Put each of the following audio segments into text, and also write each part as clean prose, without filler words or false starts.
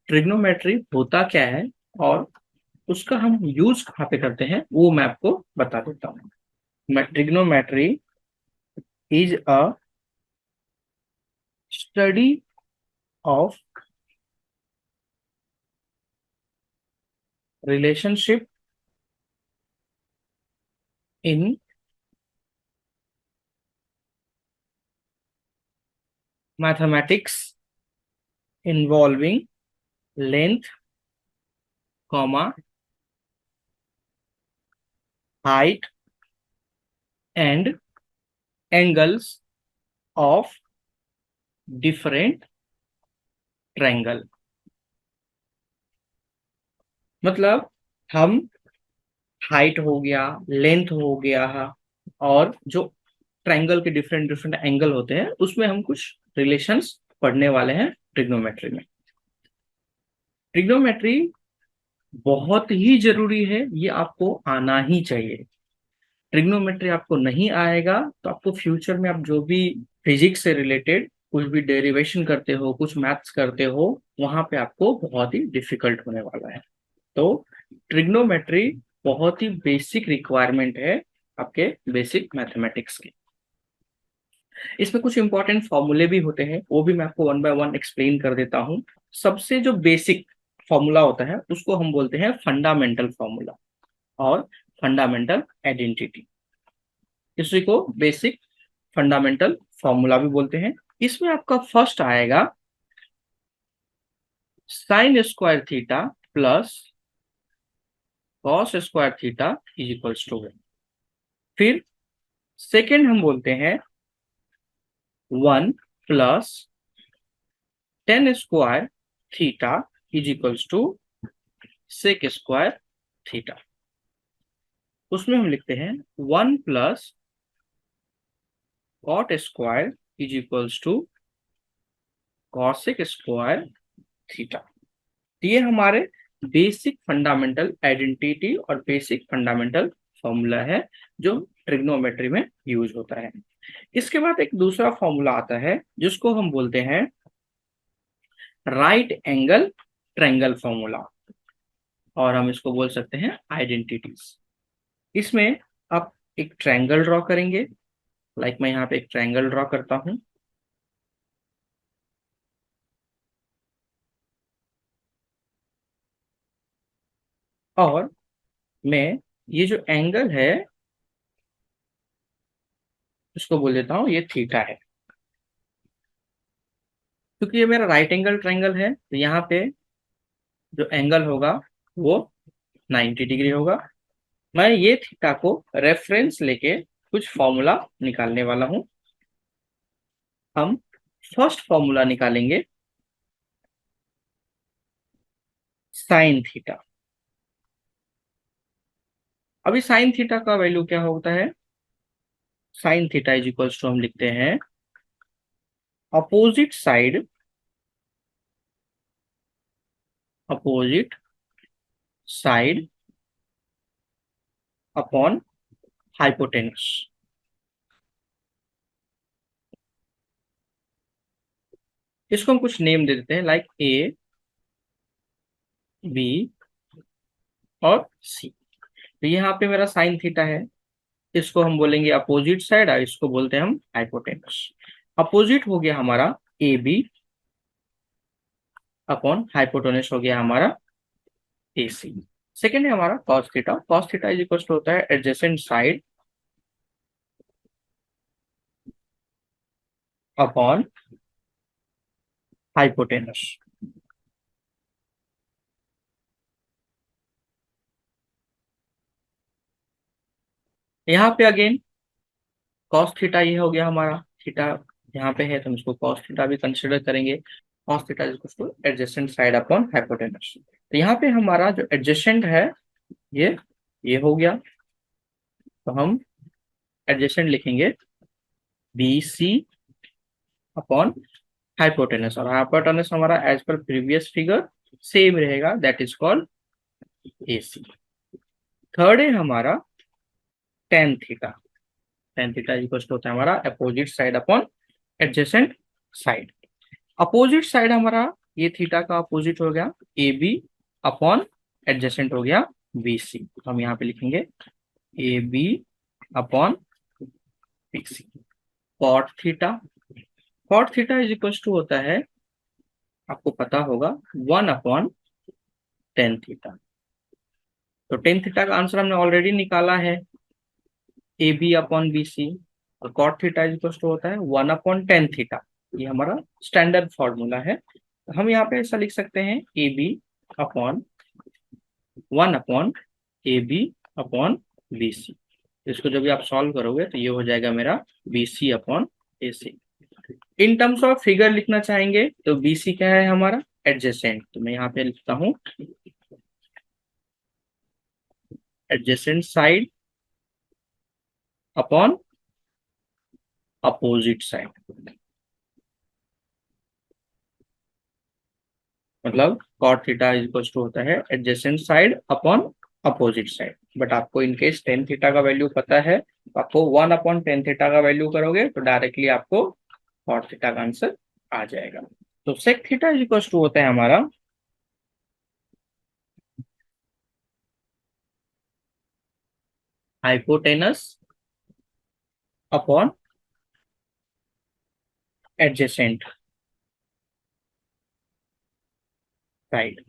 Trigonometry होता क्या है और उसका हम यूज कहाँ पे करते हैं वो मैं आपको बता देता हूँ। Trigonometry is a study of relationship in mathematics involving length, comma, height and angles of different triangle. मतलब हम हाइट हो गया, लेंथ हो गया, और जो ट्रायंगल के डिफरेंट डिफरेंट एंगल होते हैं उसमें हम कुछ रिलेशंस पढ़ने वाले हैं ट्रिग्नोमेट्री में। ट्रिग्नोमेट्री बहुत ही जरूरी है, ये आपको आना ही चाहिए। ट्रिग्नोमेट्री आपको नहीं आएगा तो आपको फ्यूचर में आप जो भी फिजिक्स से रिलेटेड कुछ भी डेरिवेशन करते हो, कुछ मैथ्स करते हो, वहां पे आपको बहुत ही डिफिकल्ट होने वाला है। तो ट्रिग्नोमेट्री बहुत ही बेसिक रिक्वायरमेंट है आपके बेसिक मैथमेटिक्स की। इसमें कुछ इंपॉर्टेंट फॉर्मूले भी होते हैं, वो भी मैं आपको वन बाय वन एक्सप्लेन कर देता हूँ। सबसे जो बेसिक फॉर्मूला होता है उसको हम बोलते हैं फंडामेंटल फॉर्मूला और फंडामेंटल आइडेंटिटी। इसी को बेसिक फंडामेंटल फॉर्मूला भी बोलते हैं। इसमें आपका फर्स्ट आएगा sine square theta plus cos square theta is equals to 1। फिर सेकेंड हम बोलते हैं 1 plus tan square theta is equals to sec square theta. उसमें हम लिखते हैं 1 plus cot square is equals to cosec square theta. ये हमारे बेसिक फंडामेंटल आइडेंटिटी और बेसिक फंडामेंटल फॉर्मूला है जो ट्रिग्नोमेट्री में यूज होता है। इसके बाद एक दूसरा फॉर्मूला आता है जिसको हम बोलते हैं राइट एंगल ट्रायंगल फॉर्मूला, और हम इसको बोल सकते हैं आइडेंटिटीज। इसमें आप एक ट्रायंगल ड्रॉ करेंगे, लाइक मैं यहाँ पे एक ट्रायंगल ड्रॉ करता हूं, और मैं ये जो एंगल है इसको बोल देता हूँ ये थीटा है। क्योंकि ये मेरा राइट एंगल ट्रायंगल है तो यहाँ पे जो एंगल होगा वो 90 डिग्री होगा। मैं ये थीटा को रेफरेंस लेके कुछ फॉर्मूला निकालने वाला हूं। हम फर्स्ट फॉर्मूला निकालेंगे साइन थीटा। अभी साइन थीटा का वैल्यू क्या होता है? Sine theta is equals to हम लिखते हैं opposite side, opposite side upon hypotenuse. इसको हम कुछ नेम दे देते हैं लाइक ए, बी और सी। तो यहाँ पे मेरा साइन थीटा है, इसको हम बोलेंगे अपोजिट साइड और इसको बोलते हैं हम हाइपोटेनस। अपोजिट हो गया हमारा ए बी अपॉन हाइपोटेनस हो गया हमारा ए सी। सेकेंड है हमारा cos theta. Cos theta is equal to होता है एडजेसेंट साइड अपॉन हाइपोटेनस। यहाँ पे अगेन कॉस थीटा ये हो गया हमारा, थीटा यहाँ पे है तो हम इसको कॉस थीटा भी कंसिडर करेंगे। Cos theta is equal two adjacent side upon hypotenuse. तो यहाँ पे हमारा जो एडजेसेंट है ये हो गया, तो हम एडजेसेंट लिखेंगे बी सी अपॉन हाइपोटेनस, और हाइपोटेनस हमारा as per previous figure same रहेगा, that is called A C. Third है हमारा tan theta. Tan theta equal to होता है हमारा opposite side upon adjacent side. Opposite side हमारा ये थीटा का अपोजिट हो गया ए बी अपॉन एडजेसेंट हो गया बी सी। तो हम यहाँ पे लिखेंगे A B upon B C. Cot theta is equal to होता है, आपको पता होगा, 1/tan थीटा। तो टेन थीटा का आंसर हमने ऑलरेडी निकाला है, A B upon B C. और cot theta is equal to होता है 1/tan थीटा। ये हमारा स्टैंडर्ड फॉर्मूला है। तो हम यहाँ पे ऐसा लिख सकते हैं ए बी अपॉन 1/AB/BC। इसको जब भी आप सॉल्व करोगे तो ये हो जाएगा मेरा BC/AC। In terms of figure लिखना चाहेंगे तो BC क्या है हमारा एडजेसेंट। तो मैं यहाँ पे लिखता हूँ adjacent side upon opposite side. मतलब cot theta is equal to होता है adjacent side upon opposite side. But आपको इनकेस टेन थीटा का वैल्यू पता है तो आपको 1/tan थीटा का वैल्यू करोगे तो डायरेक्टली आपको कॉट थीटा का आंसर आ जाएगा। तो sec theta is equal to होता है हमारा हाइपोटेनस अपॉन एडजेसेंट साइड।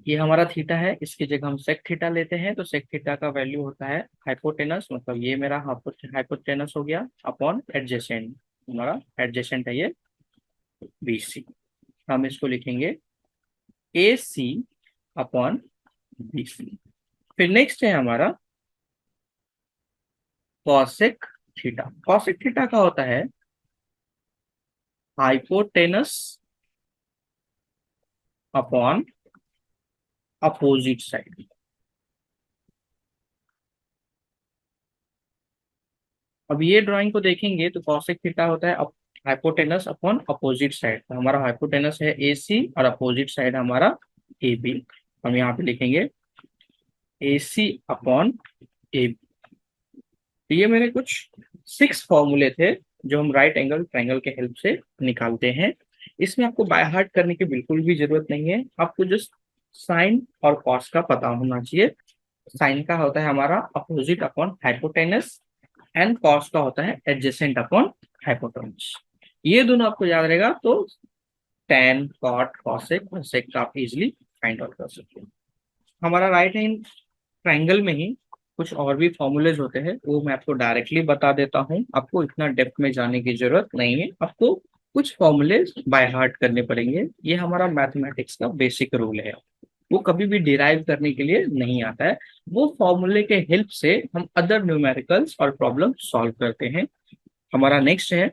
ये हमारा थीटा है, इसकी जगह हम सेक थीटा लेते हैं तो सेक थीटा का वैल्यू होता है हाइपोटेनस, मतलब ये मेरा हाइपोटेनस हो गया अपॉन एडजेसेंट। हमारा एडजेसेंट है ये BC। हम इसको लिखेंगे AC अपॉन BC। फिर नेक्स्ट है हमारा कॉसेक थीटा। कॉसेक थीटा का होता है हाइपोटेनस अपॉन अपोजिट साइड। अब ये ड्राइंग को देखेंगे तो कॉसेक थीटा होता है हाइपोटेनस अपॉन अपोजिट साइड। तो हमारा हाइपोटेनस है AC और अपोजिट साइड हमारा AB। हम यहाँ पे लिखेंगे AC अपॉन AB। तो ये मेरे कुछ 6 फॉर्मूले थे जो हम राइट एंगल ट्रायंगल के हेल्प से निकालते हैं। इसमें आपको बाय हार्ट करने की बिल्कुल भी जरूरत नहीं है, आपको जस्ट साइन और कॉस का पता होना चाहिए। साइन का होता है हमारा opposite upon hypotenuse and cos का होता है एडजेसेंट अपॉन हाइपोटेनस। ये दोनों आपको याद रहेगा तो टैन कॉट कॉसेक और सेक का आप इजिली फाइंड आउट कर सकते हैं। हमारा राइट हैंड ट्रायंगल में ही कुछ और भी फॉर्मूलेज होते हैं, वो मैं आपको डायरेक्टली बता देता हूँ, आपको इतना डेप्थ में जाने की जरूरत नहीं है। आपको कुछ फॉर्मूलेज बाय हार्ट करने पड़ेंगे, ये हमारा मैथमेटिक्स का बेसिक रूल है, वो कभी भी डिराइव करने के लिए नहीं आता है। वो फॉर्मूले के हेल्प से हम अदर न्यूमेरिकल्स और प्रॉब्लम सॉल्व करते हैं। हमारा नेक्स्ट है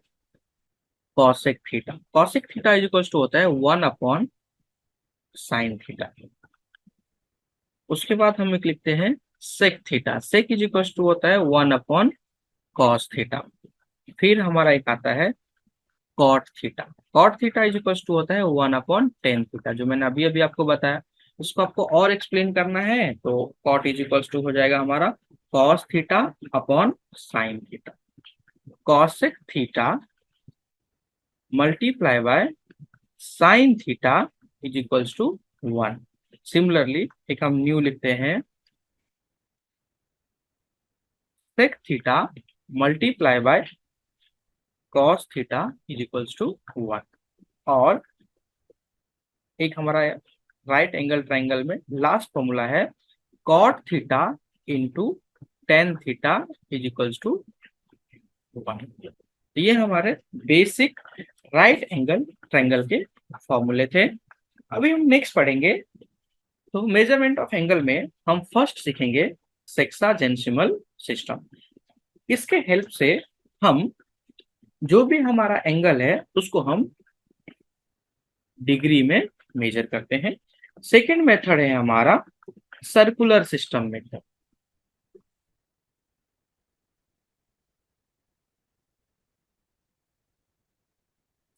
cosec theta. Cosec theta is equal to होता है 1/sin थीटा। उसके बाद हम एक लिखते हैं sec theta. Sec is equal to होता है 1/cos थीटा। फिर हमारा एक आता है cot theta. Cot theta is equal to होता है 1/tan थीटा, जो मैंने अभी अभी आपको बताया। इसको आपको और एक्सप्लेन करना है तो कॉट इज इक्वल टू हो जाएगा हमारा cos theta upon sine theta. Cosec theta multiply by sine theta is equal to 1। Similarly एक हम न्यू लिखते हैं sec theta multiply by cos theta is equals to 1। और एक हमारा राइट एंगल ट्रायंगल में लास्ट फॉर्मूला है cot theta into tan theta is equals to 1। ये हमारे बेसिक राइट एंगल ट्रायंगल के फॉर्मूले थे। अभी हम नेक्स्ट पढ़ेंगे तो मेजरमेंट ऑफ एंगल में हम फर्स्ट सीखेंगे सेक्साजेंसिमल सिस्टम। इसके हेल्प से हम जो भी हमारा एंगल है उसको हम डिग्री में मेजर करते हैं। सेकेंड मेथड है हमारा circular system method.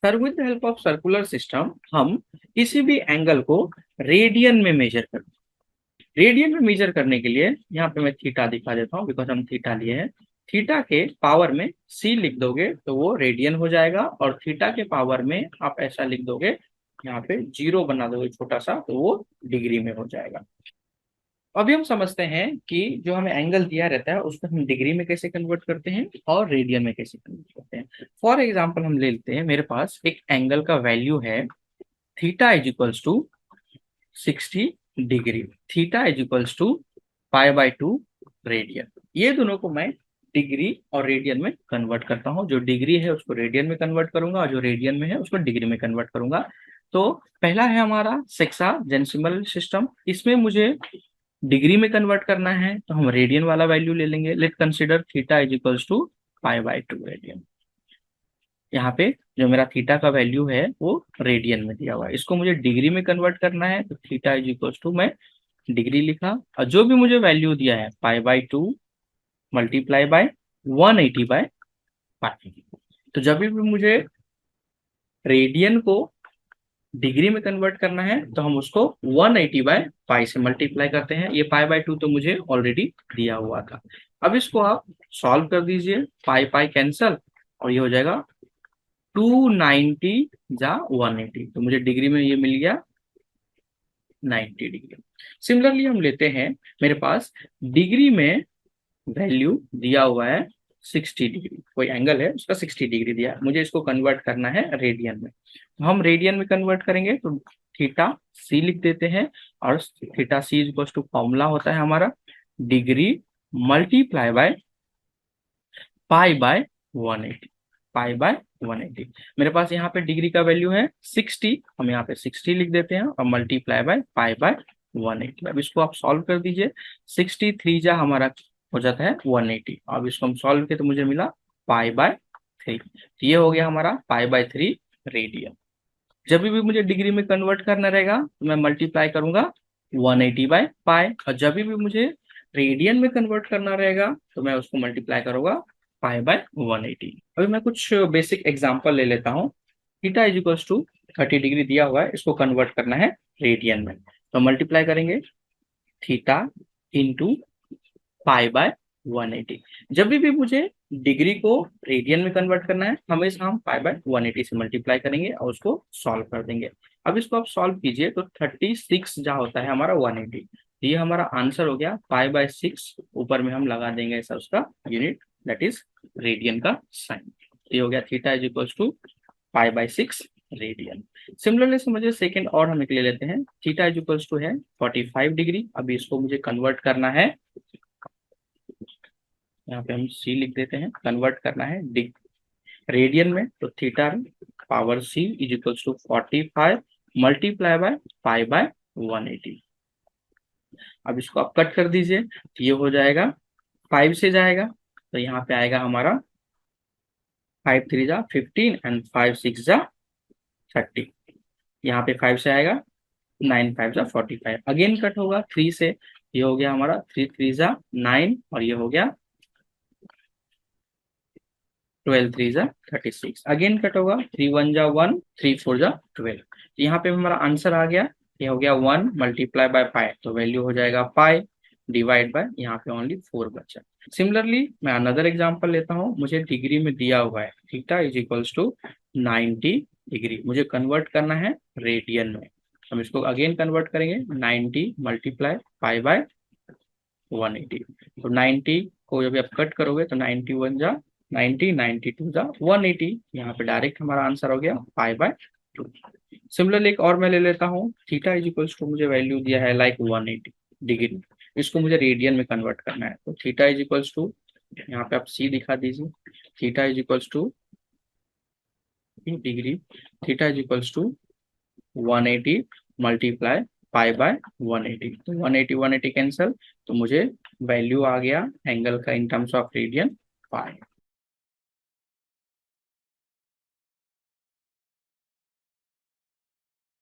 Sir with the help of circular system हम किसी भी एंगल को रेडियन में मेजर करते हैं। रेडियन में मेजर करने के लिए यहाँ पे मैं थीटा दिखा देता हूँ, बिकॉज हम थीटा लिए हैं। थीटा के पावर में c लिख दोगे तो वो रेडियन हो जाएगा, और थीटा के पावर में आप ऐसा लिख दोगे यहाँ पे 0 बना दोगे छोटा सा, तो वो डिग्री में हो जाएगा। अभी हम समझते हैं कि जो हमें एंगल दिया रहता है उसको हम डिग्री में कैसे कन्वर्ट करते हैं और रेडियन में कैसे कन्वर्ट करते हैं। फॉर एग्जाम्पल हम ले लेते हैं, मेरे पास एक एंगल का वैल्यू है theta is equals to 60 degree, theta is equals to π/2 radian. ये दोनों को मैं डिग्री और रेडियन में कन्वर्ट करता हूँ। जो डिग्री है उसको रेडियन में कन्वर्ट करूंगा और जो रेडियन में है उसको डिग्री में कन्वर्ट करूंगा। तो पहला है हमारा सेक्साडेसिमल सिस्टम, इसमें मुझे डिग्री में कन्वर्ट करना है तो हम रेडियन वाला वैल्यू ले लेंगे। Let consider theta is equals to π/2 radian. यहाँ पे जो मेरा थीटा का वैल्यू है वो रेडियन में दिया हुआ है, इसको मुझे डिग्री में कन्वर्ट करना है तो थीटा इज इक्वल्स टू, मैं डिग्री लिखा, और जो भी मुझे वैल्यू दिया है π/2 मल्टीप्लाई बाय 180/π। तो जब भी मुझे रेडियन को डिग्री में कन्वर्ट करना है तो हम उसको 180/π से मल्टीप्लाई करते हैं। ये π/2 तो मुझे ऑलरेडी दिया हुआ था। अब इसको आप सॉल्व कर दीजिए, पाई पाई कैंसल, और ये हो जाएगा 290 जा 180, तो मुझे डिग्री में ये मिल गया 90 डिग्री। सिमिलरली हम लेते हैं, मेरे पास डिग्री में वैल्यू दिया हुआ है 60 डिग्री, कोई एंगल है उसका 60 डिग्री दिया है, मुझे इसको कन्वर्ट करना है रेडियन में। तो हम रेडियन में कन्वर्ट करेंगे तो थीटा सी लिख देते हैं, और theta C is equal to formula होता है हमारा डिग्री मल्टीप्लाई बाय π/180, π/180। मेरे पास यहाँ पे डिग्री का वैल्यू है 60, हम यहाँ पे 60 लिख देते हैं और मल्टीप्लाई बाय π/180। अब इसको आप सॉल्व कर दीजिए, 63 जा हमारा हो जाता है 180। अब इसको हम सॉल्व किए तो मुझे मिला π/3। तो ये हो गया हमारा π/3 रेडियन। जब भी मुझे डिग्री में कन्वर्ट करना रहेगा तो मैं मल्टीप्लाई करूंगा 180/π, और जब भी मुझे रेडियन में कन्वर्ट करना रहेगा तो मैं उसको मल्टीप्लाई करूंगा π/180। अभी मैं कुछ बेसिक एग्जांपल ले लेता हूँ। Theta is equals to 30 degree दिया हुआ है, इसको कन्वर्ट करना है रेडियन में, तो मल्टीप्लाई करेंगे थीटा इंटू π/180। जब भी मुझे डिग्री को रेडियन में कन्वर्ट करना है हमेशा हम π/180 से मल्टीप्लाई करेंगे और उसको सॉल्व कर देंगे। अब इसको आप सॉल्व कीजिए तो 36 जहाँ होता है हमारा 180, ये हमारा आंसर हो गया। π/6 ऊपर में हम लगा देंगे ऐसा उसका यूनिट, दैट इज रेडियन का साइन। ये हो गया theta is equal to π/6 radian. Similarly समझिए सेकेंड और हम ले लेते हैं, थीटा इज इक्वल टू है 45 डिग्री। अभी इसको मुझे कन्वर्ट करना है, यहाँ पे हम सी लिख देते हैं, कन्वर्ट करना है रेडियन में, तो theta power C is equal to 45 multiply by π/180। अब इसको आप कट कर दीजिए तो ये हो जाएगा 5 से जाएगा तो यहाँ पे आएगा हमारा 5 3 जा 15 एंड 5 6 जा 30। यहाँ पे 5 से आएगा 9 5 जा 45, अगेन कट होगा 3 से, ये हो गया हमारा 3 3 जा 9, और ये हो गया 12 3 जा 36, अगेन कट होगा 3 1 जा 1 3 4 जा 12। यहाँ पे हमारा आंसर आ गया, ये हो गया 1 मल्टीप्लाई बाय पाई, तो वैल्यू हो जाएगा पाई डिवाइड बाय, यहाँ पे ओनली 4 बचा। सिमिलरली मैं अनदर एग्जांपल लेता हूँ, मुझे डिग्री में दिया हुआ है theta is equals to 90 degree, मुझे कन्वर्ट करना है रेडियन में। हम इसको अगेन कन्वर्ट करेंगे 90 मल्टीप्लाई π/180, तो 90 को जब आप कट करोगे तो 91 जा 90 92 जा 180, यहाँ पे डायरेक्ट हमारा आंसर हो गया π/2। सिमिलरली एक और मैं ले लेता हूँ, थीटा इज इक्वल्स टू मुझे वैल्यू दिया है लाइक 180 डिग्री, इसको मुझे रेडियन में कन्वर्ट करना है, तो थीटा इज इक्वल्स टू, यहाँ पे आप सी दिखा दीजिए, theta is equals to degree, theta is equals to 180 multiply π/180, तो 180 180 कैंसल, तो मुझे वैल्यू आ गया एंगल का in terms of radian pi.